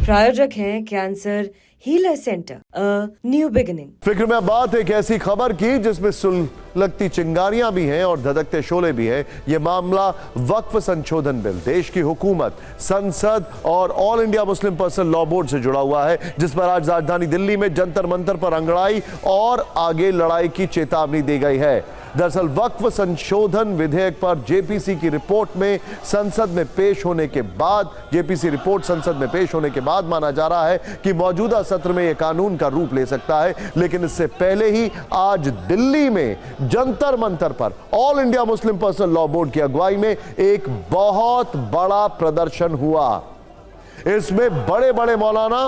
प्रायोजक हैं cancer healer centre, a new beginning. फिक्र में बात एक ऐसी खबर की जिसमें सुलगती चिंगारियां भी हैं और धधकते शोले भी हैं। यह मामला वक्फ संशोधन बिल, देश की हुकूमत, संसद और all India Muslim personal law board से जुड़ा हुआ है, जिस पर आज राजधानी दिल्ली में जंतर मंतर पर अंगड़ाई और आगे लड़ाई की चेतावनी दी गई है। दरअसल वक्फ संशोधन विधेयक पर जेपीसी की रिपोर्ट में संसद में पेश होने के बाद, जेपीसी रिपोर्ट संसद में पेश होने के बाद माना जा रहा है कि मौजूदा सत्र में यह कानून का रूप ले सकता है। लेकिन इससे पहले ही आज दिल्ली में जंतर मंतर पर all India Muslim personal law board की अगुवाई में एक बहुत बड़ा प्रदर्शन हुआ। इसमें बड़े बड़े मौलाना,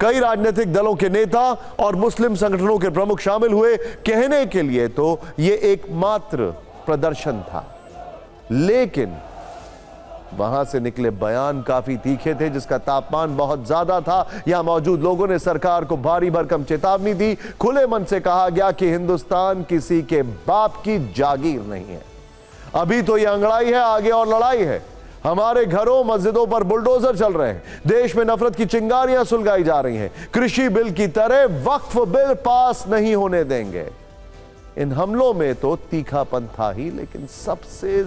कई राजनीतिक दलों के नेता और मुस्लिम संगठनों के प्रमुख शामिल हुए। कहने के लिए तो यह एकमात्र प्रदर्शन था, लेकिन वहां से निकले बयान काफी तीखे थे, जिसका तापमान बहुत ज्यादा था। यहां मौजूद लोगों ने सरकार को भारी भरकम चेतावनी दी। खुले मन से कहा गया कि हिंदुस्तान किसी के बाप की जागीर नहीं है। अभी तो यह अंगड़ाई है, आगे और लड़ाई है। हमारे घरों, मस्जिदों पर बुलडोजर चल रहे हैं। देश में नफरत की चिंगारियां सुलगाई जा रही हैं। कृषि बिल की तरह वक्फ बिल पास नहीं होने देंगे। इन हमलों में तो तीखापन था ही, लेकिन सबसे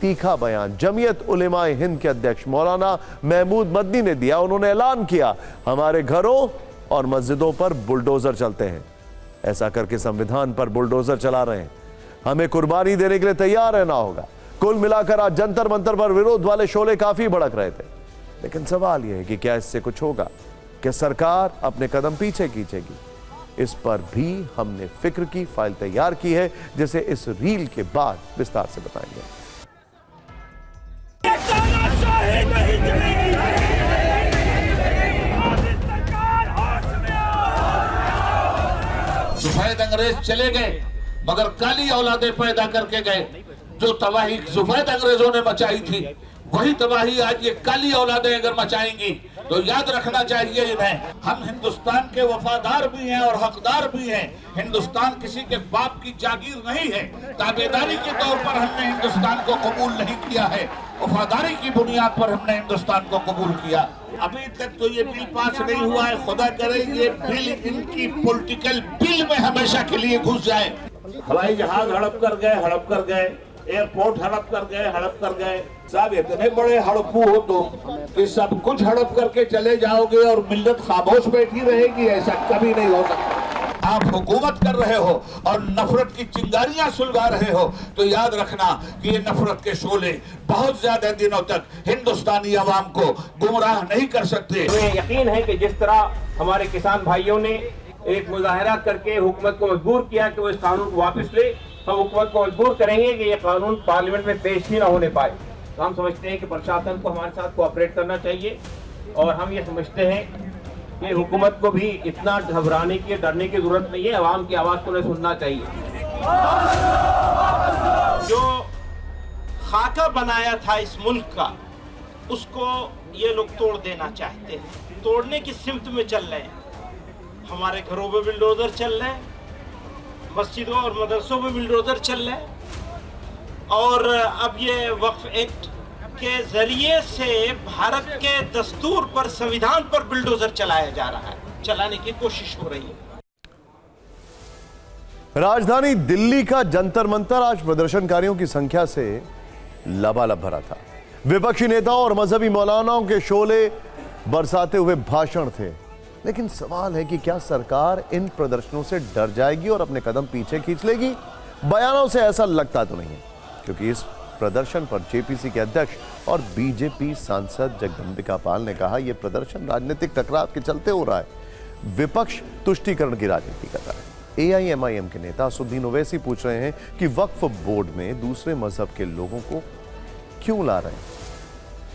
तीखा बयान जमीयत उलेमाए हिंद के अध्यक्ष मौलाना महमूद मदनी ने दिया। उन्होंने ऐलान किया, हमारे घरों और मस्जिदों पर बुलडोजर चलते हैं। ऐसा करके संविधान पर बुलडोजर चला रहे हैं। हमें कुर्बानी देने के लिए तैयार रहना होगा। कुल मिलाकर आज जंतर मंतर पर विरोध वाले शोले काफी भड़क रहे थे। लेकिन सवाल यह है कि क्या इससे कुछ होगा? क्या सरकार अपने कदम पीछे खींचेगी? इस पर भी हमने फिक्र की फाइल तैयार की है, जिसे इस रील के बाद विस्तार से बताएंगे। सफेद अंग्रेज चले गए, मगर काली औलादे पैदा करके गए। जो तबाही सफेद अंग्रेजों ने मचाई थी, वही तबाही आज ये काली औलादें अगर मचाएंगी तो याद रखना चाहिए इन्हें, हम हिंदुस्तान के वफादार भी हैं और हकदार भी हैं। हिंदुस्तान किसी के बाप की जागीर नहीं है। ताबेदारी के तौर पर हमने हिंदुस्तान को कबूल नहीं किया है, वफादारी की बुनियाद पर हमने हिंदुस्तान को कबूल किया। अभी तक तो ये बिल पास नहीं हुआ है। खुदा करे ये बिल इनकी पॉलिटिकल बिल में हमेशा के लिए घुस जाए। हवाई जहाज हड़प कर गए, एयरपोर्ट हड़प कर गए। साहब इतने बड़े हड़पू हो तुम कि सब कुछ हड़प करके चले जाओगे और मिल्लत खामोश बैठी रहेगी? ऐसा कभी नहीं हो सकता। आप हुकूमत कर रहे हो और नफरत की चिंगारियां सुलगा रहे हो, तो याद रखना कि ये नफरत के शोले बहुत ज्यादा दिनों तक हिंदुस्तानी अवाम को गुमराह नहीं कर सकते। हमें यकीन है कि जिस तरह हमारे किसान भाइयों ने एक मुजाहरा करके हुकूमत को मजबूर किया कि वो इस कानून को वापस ले, हम हुकूमत को मजबूर करेंगे कि ये कानून पार्लियामेंट में पेश ही ना होने पाए। तो हम समझते हैं कि प्रशासन को हमारे साथ कोऑपरेट करना चाहिए, और हम ये समझते हैं कि हुकूमत को भी इतना घबराने की, डरने की जरूरत नहीं है। आवाम की आवाज को उन्हें सुनना चाहिए। जो खाका बनाया था इस मुल्क का, उसको ये लोग तोड़ देना चाहते हैं, तोड़ने की सिमत में चल रहे हैं। हमारे घरों में बिल्डोजर चल रहे हैं, मस्जिदों और मदरसों में बिल्डोजर चल रहे हैं, और अब ये वक्फ एक्ट के जरिए से भारत के दस्तूर पर, संविधान पर बिल्डोजर चलाया जा रहा है, चलाने की कोशिश हो रही है। राजधानी दिल्ली का जंतर मंतर आज प्रदर्शनकारियों की संख्या से लबालब भरा था। विपक्षी नेताओं और मजहबी मौलानाओं के शोले बरसाते हुए भाषण थे। लेकिन सवाल है कि क्या सरकार इन प्रदर्शनों से डर जाएगी और अपने कदम पीछे खींच लेगी? बयानों से ऐसा लगता तो नहीं है, क्योंकि इस प्रदर्शन पर जेपीसी के अध्यक्ष और बीजेपी सांसद जगदंबिका पाल ने कहा, यह प्रदर्शन राजनीतिक टकराव के चलते हो रहा है। विपक्ष तुष्टीकरण की राजनीति कर रहा है। एआईएमआईएम के नेता असुद्दीन ओवैसी पूछ रहे हैं कि वक्फ बोर्ड में दूसरे मजहब के लोगों को क्यों ला रहे हैं,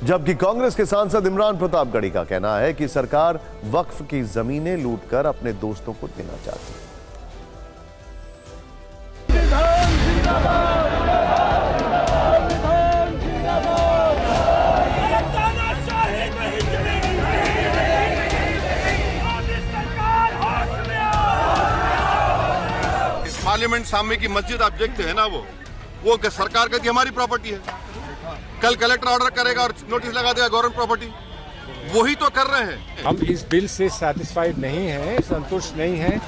जबकि कांग्रेस के सांसद इमरान प्रतापगढ़ी का कहना है कि सरकार वक्फ की जमीनें लूटकर अपने दोस्तों को देना चाहती है। इस पार्लियामेंट सामने की मस्जिद आप देखते हैं ना, वो सरकार कहती है हमारी प्रॉपर्टी है। कल कलेक्टर ऑर्डर करेगा और नोटिस लगा देगा गवर्नमेंट प्रॉपर्टी। वही तो कर रहे हैं। हम इस बिल से सेटिस्फाइड नहीं हैं, संतुष्ट नहीं हैं।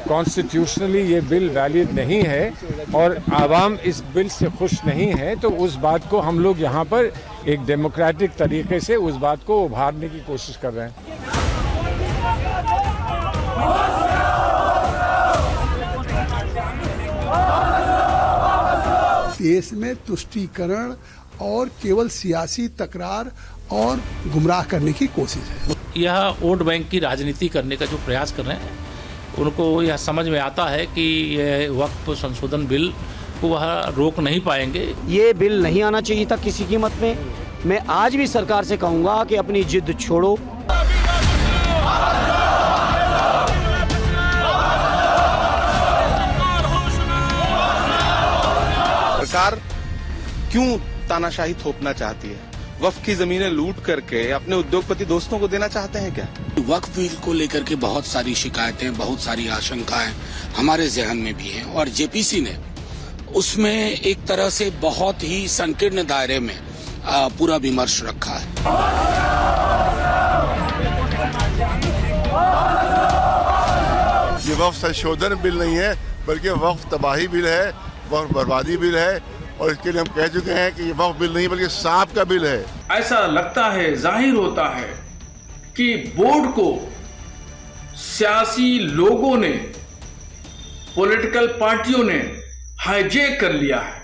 कॉन्स्टिट्यूशनली ये बिल वैलिड नहीं है और आवाम इस बिल से खुश नहीं है, तो उस बात को हम लोग यहाँ पर एक डेमोक्रेटिक तरीके से उस बात को उभारने की कोशिश कर रहे हैं। देश में तुष्टीकरण और केवल सियासी तकरार और गुमराह करने की कोशिश है। यह वोट बैंक की राजनीति करने का जो प्रयास कर रहे हैं, उनको यह समझ में आता है कि यह वक्फ संशोधन बिल को वह रोक नहीं पाएंगे। ये बिल नहीं आना चाहिए था किसी कीमत में। मैं आज भी सरकार से कहूँगा कि अपनी जिद छोड़ो। सरकार क्यों तानाशाही थोपना चाहती है? वक्फ की जमीनें लूट करके अपने उद्योगपति दोस्तों को देना चाहते हैं क्या? वक्फ बिल को लेकर के बहुत सारी शिकायतें, बहुत सारी आशंकाएं हमारे जहन में भी हैं और जेपीसी ने उसमें एक तरह से बहुत ही संकीर्ण दायरे में पूरा विमर्श रखा है। ये वक्फ संशोधन बिल नहीं है, बल्कि वक्फ तबाही बिल है, वक्फ बर्बादी बिल है, और इसके लिए हम कह चुके हैं कि ये वक्फ बिल नहीं बल्कि सांप का बिल है। ऐसा लगता है, जाहिर होता है कि बोर्ड को सियासी लोगों ने, पॉलिटिकल पार्टियों ने हाईजैक कर लिया है।